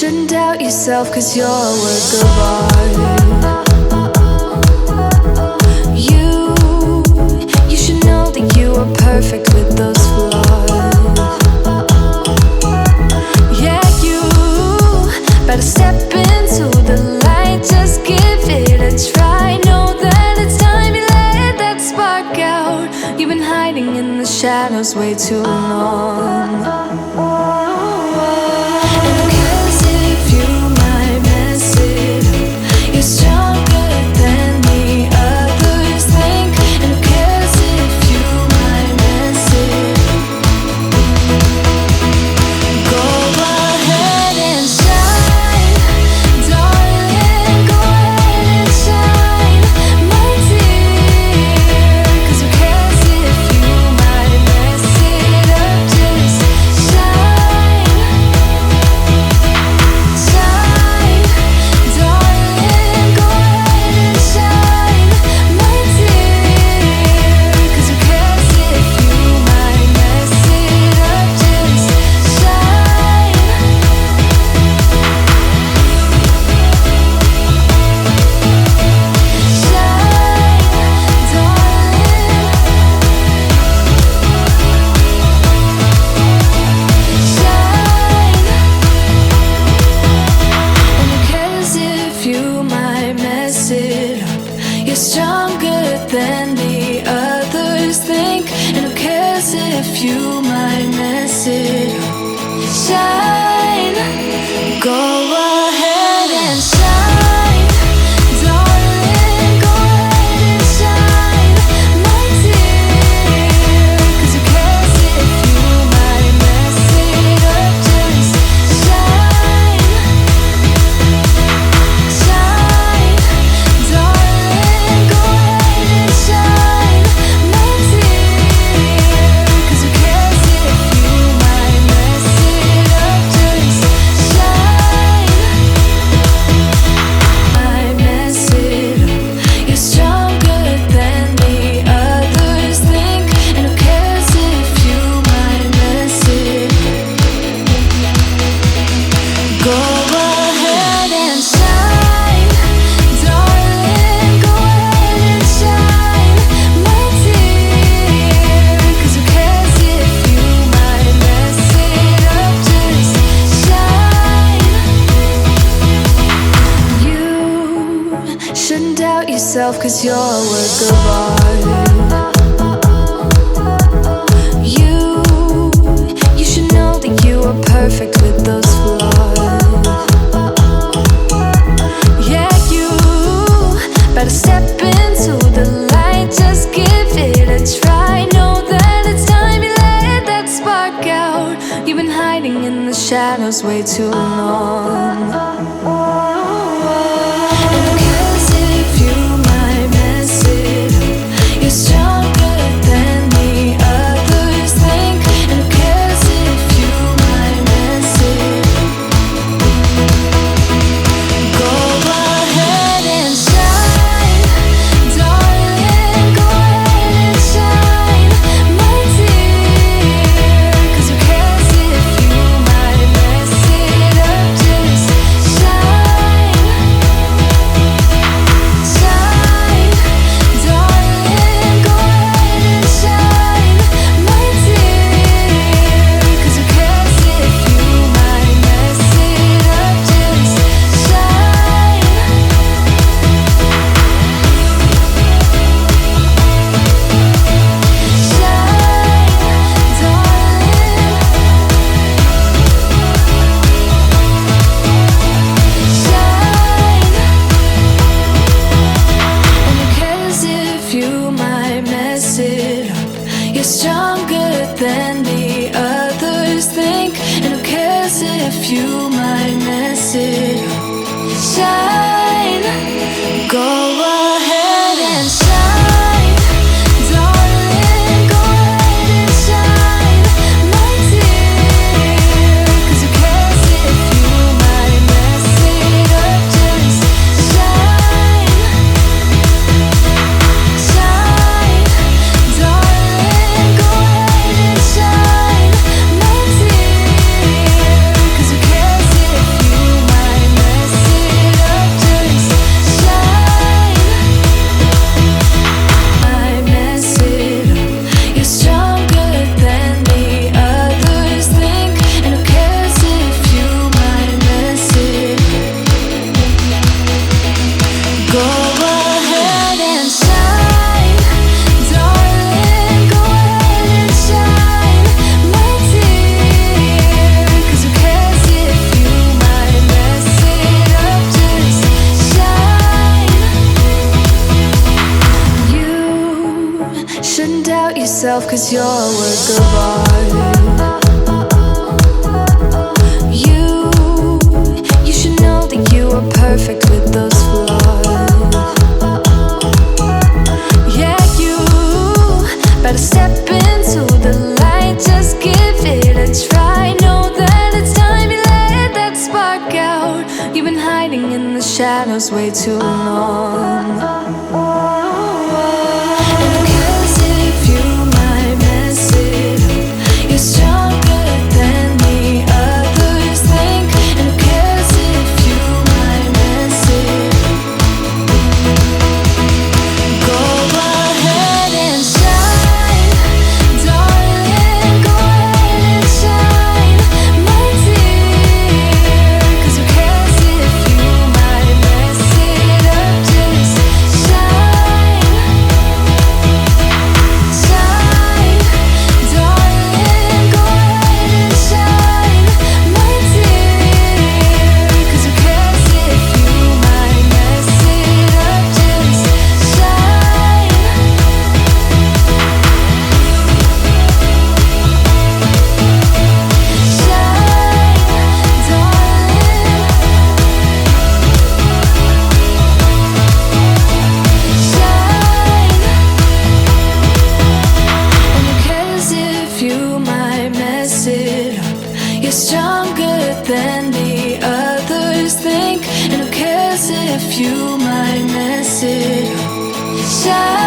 Shouldn't doubt yourself, 'cause you're a work of art. You should know that you are perfect with those flaws. Yeah, you better step into the light, just give it a try. Know that it's time you let that spark out. You've been hiding in the shadows way too long. Shouldn't doubt yourself, 'cause you're a work of art. You should know that you are perfect with those flaws. Yeah, you better step into the light, just give it a try. Know that it's time you let that spark out. You've been hiding in the shadows way too long. If you might mess it up, shine, go ahead and shine, darling, go ahead and shine, my dear. 'Cause who cares if you might mess it up, just shine, shine, darling, go ahead and shine, my dear. 'Cause who cares if you 'cause you're a work of art. You should know that you are perfect with those flaws. Yeah, you better step into the light, just give it a try. Know that it's time you let that spark out. You've been hiding in the shadows way too long. You're stronger than the others think, and who cares if you might mess it up? Shine.